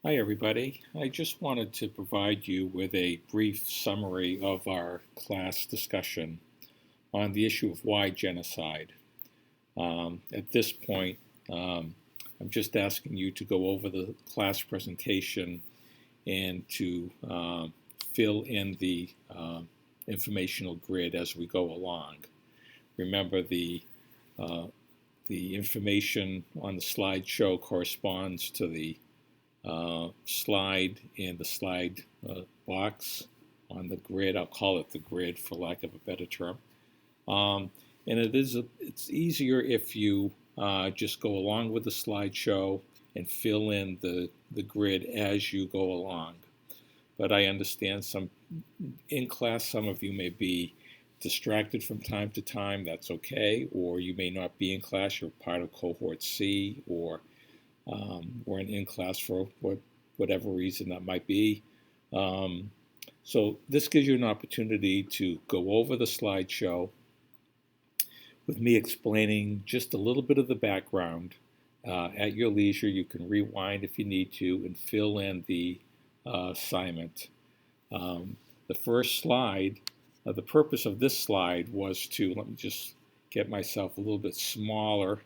Hi, everybody. I just wanted to provide you with a brief summary of our class discussion on the issue of why genocide. At this point, um, I'm just asking you to go over the class presentation and to fill in the informational grid as we go along. Remember, uh, the information on the slideshow corresponds to the slide and the slide box on the grid. I'll call it the grid for lack of a better term. Um, and it's easier if you just go along with the slideshow and fill in the grid as you go along. But I understand in class, some of you may be distracted from time to time. That's okay. Or you may not be in class. You're part of cohort C, or weren't in class for whatever reason that might be. Um, so this gives you an opportunity to go over the slideshow with me explaining just a little bit of the background. At your leisure, you can rewind if you need to and fill in the assignment. The first slide, the purpose of this slide was to, let me just get myself a little bit smaller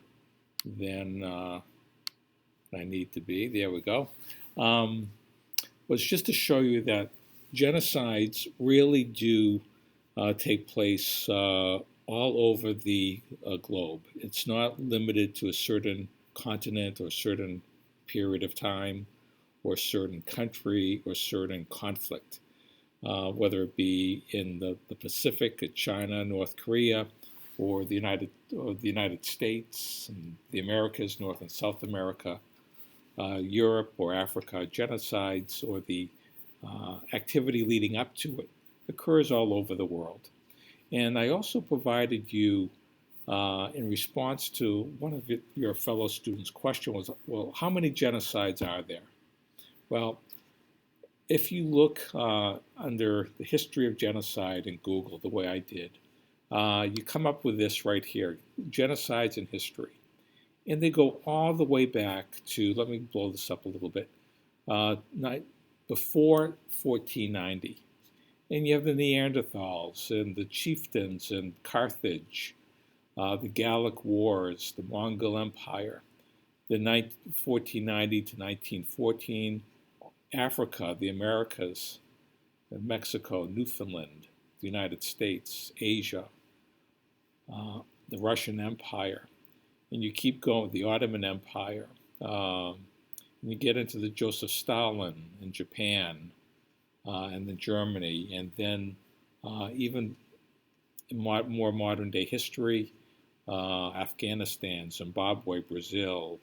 than I need to be. There we go. Um, was just to show you that genocides really do take place all over the globe. It's not limited to a certain continent or certain period of time or certain country or certain conflict, whether it be in the Pacific, China, North Korea, or the United States, and the Americas, North and South America, Europe or Africa. Genocides or the activity leading up to it occurs all over the world. And I also provided you, in response to one of your fellow students' question was, well, how many genocides are there? Well, if you look under the history of genocide in Google, the way I did, you come up with this right here, genocides in history. And they go all the way back to, let me blow this up a little bit, before 1490. And you have the Neanderthals and the chieftains in Carthage, the Gallic Wars, the Mongol Empire, the 1490 to 1914, Africa, the Americas, Mexico, Newfoundland, the United States, Asia, the Russian Empire. And you keep going with the Ottoman Empire. And you get into the Joseph Stalin in Japan, and then Germany, and then even in more modern day history, Afghanistan, Zimbabwe, Brazil,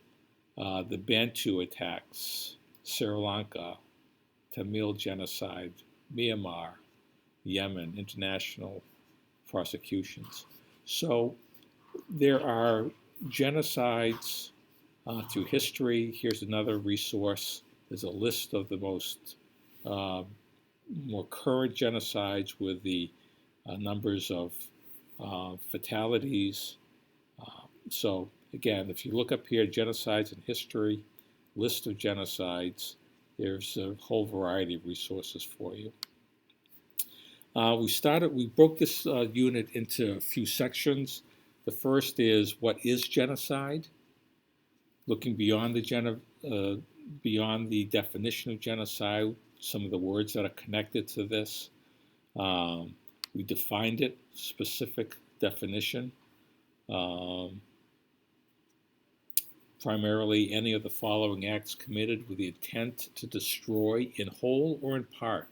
the Bantu attacks, Sri Lanka, Tamil genocide, Myanmar, Yemen, international prosecutions. So there are genocides through history. Here's another resource. There's a list of the most more current genocides with the numbers of fatalities. So again, if you look up here, genocides in history, list of genocides, there's a whole variety of resources for you. We broke this unit into a few sections. The first is, what is genocide? Looking beyond beyond the definition of genocide, some of the words that are connected to this. We defined it, specific definition. Primarily, any of the following acts committed with the intent to destroy, in whole or in part,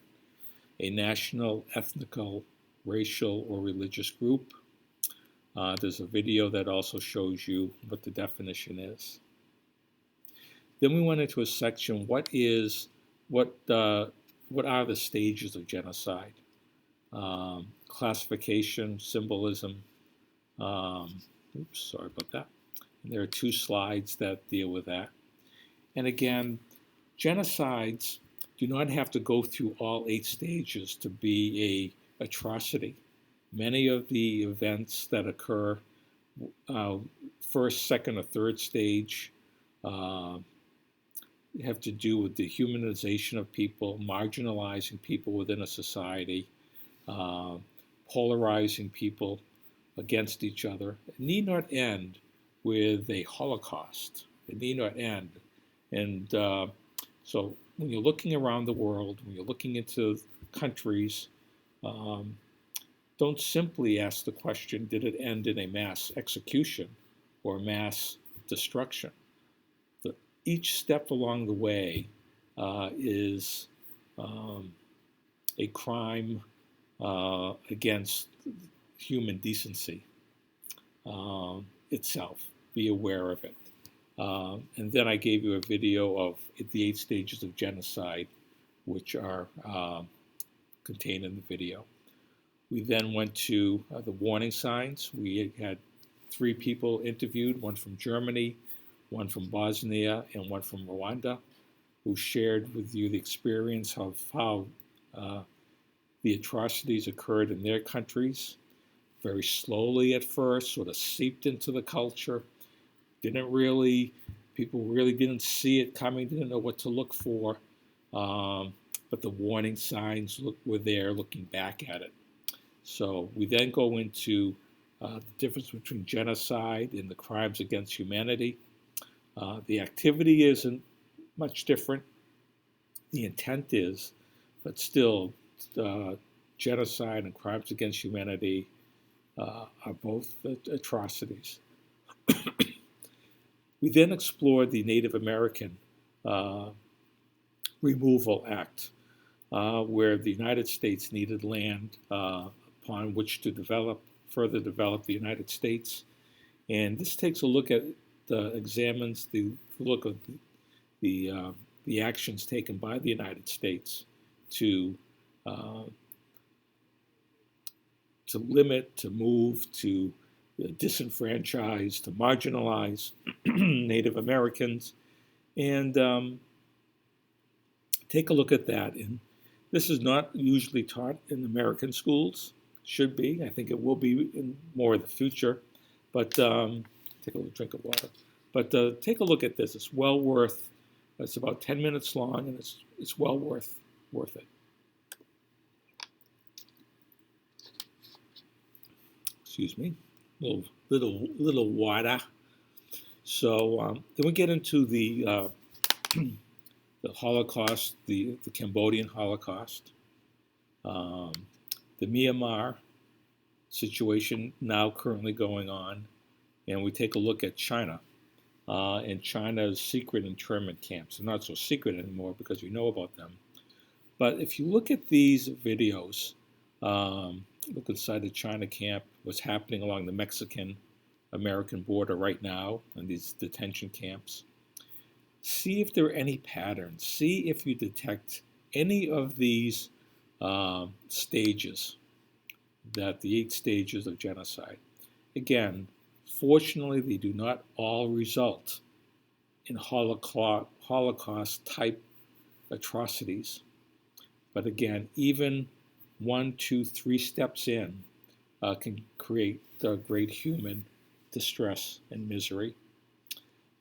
a national, ethnical, racial, or religious group. There's a video that also shows you what the definition is. Then we went into a section, what are the stages of genocide? Classification, symbolism. Sorry about that. And there are 2 slides that deal with that. And again, genocides do not have to go through all 8 stages to be a atrocity. Many of the events that occur first, second, or third stage, have to do with the humanization of people, marginalizing people within a society, uh, polarizing people against each other. It need not end with a Holocaust. It need not end. And so when you're looking around the world, when you're looking into countries, um, don't simply ask the question, did it end in a mass execution or mass destruction? Each step along the way is a crime against human decency itself. Be aware of it. And then I gave you a video of the 8 stages of genocide, which are contained in the video. We then went to the warning signs. We had 3 people interviewed, one from Germany, one from Bosnia, and one from Rwanda, who shared with you the experience of how the atrocities occurred in their countries, very slowly at first, sort of seeped into the culture. People really didn't see it coming, didn't know what to look for, but the warning signs were there looking back at it. So we then go into the difference between genocide and the crimes against humanity. The activity isn't much different. The intent is, but still, genocide and crimes against humanity are both atrocities. We then explored the Native American Removal Act, where the United States needed land upon which to further develop the United States. And this takes a look at, examines the look of the actions taken by the United States to limit, to move, to disenfranchise, to marginalize Native Americans, and take a look at that. And this is not usually taught in American schools. Should be. I think it will be in more of the future. But take a little drink of water. But take a look at this. It's well worth. It's about 10 minutes long, and it's well worth it. Excuse me. Little water. So then we get into the Holocaust, the Cambodian Holocaust, the Myanmar situation now currently going on, and we take a look at China and China's secret internment camps. They're not so secret anymore because we know about them. But if you look at these videos, look inside the China camp, what's happening along the Mexican-American border right now in these detention camps. See if there are any patterns. See if you detect any of these stages, the 8 stages of genocide. Again, fortunately, they do not all result in Holocaust-type atrocities. But again, even 1, 2, 3 steps in can create great human distress and misery.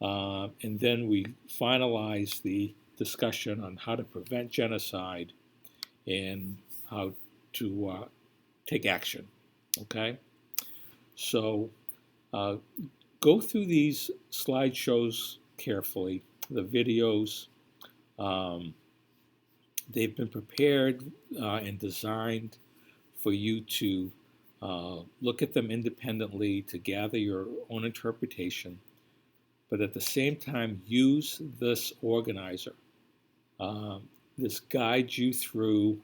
And then we finalize the discussion on how to prevent genocide and how to take action. Okay? So go through these slideshows carefully, the videos. They've been prepared and designed for you to look at them independently, to gather your own interpretation, but at the same time use this organizer. This guides you through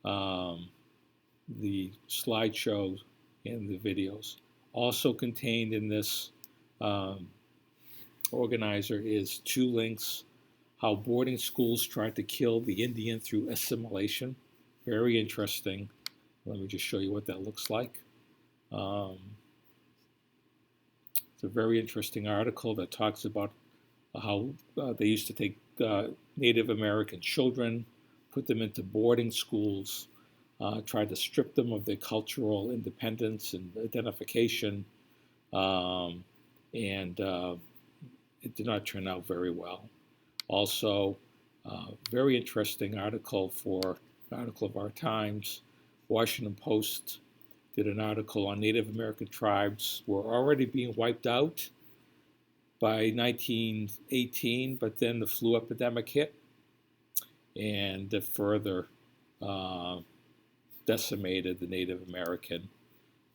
the slideshows and the videos. Also contained in this organizer is 2 links: how boarding schools tried to kill the Indian through assimilation. Very interesting. Let me just show you what that looks like. It's a very interesting article that talks about how they used to take Native American children, put them into boarding schools, tried to strip them of their cultural independence and identification, and it did not turn out very well. Also, very interesting article of our times. Washington Post did an article on Native American tribes were already being wiped out by 1918, but then the flu epidemic hit and further decimated the Native American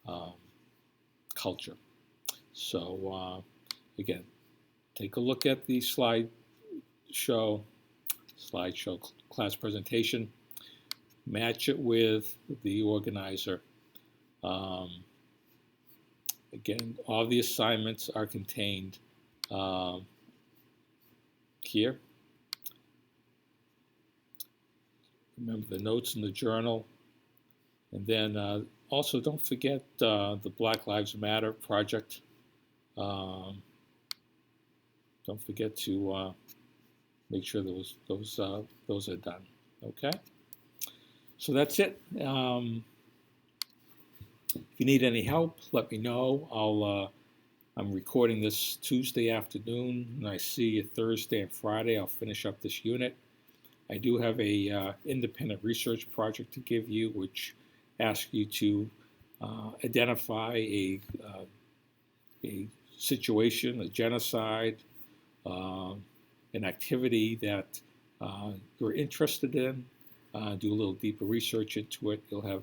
um, culture. So again, take a look at the slideshow class presentation, match it with the organizer. Again, all the assignments are contained here. Remember the notes in the journal. And then also don't forget the Black Lives Matter project. Don't forget to make sure those are done. Okay. So that's it. If you need any help, let me know. I'm recording this Tuesday afternoon, and I see you Thursday and Friday. I'll finish up this unit. I do have a independent research project to give you, which asks you to identify a situation, a genocide, an activity that you're interested in. Do a little deeper research into it. You'll have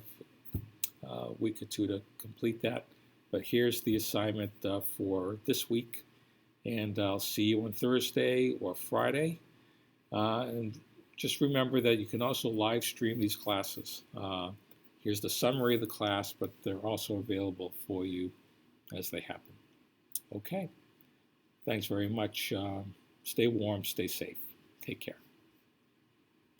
a week or two to complete that. But here's the assignment for this week, and I'll see you on Thursday or Friday. And just remember that you can also live stream these classes. Here's the summary of the class, but they're also available for you as they happen. Okay. Thanks very much. Stay warm, stay safe. Take care.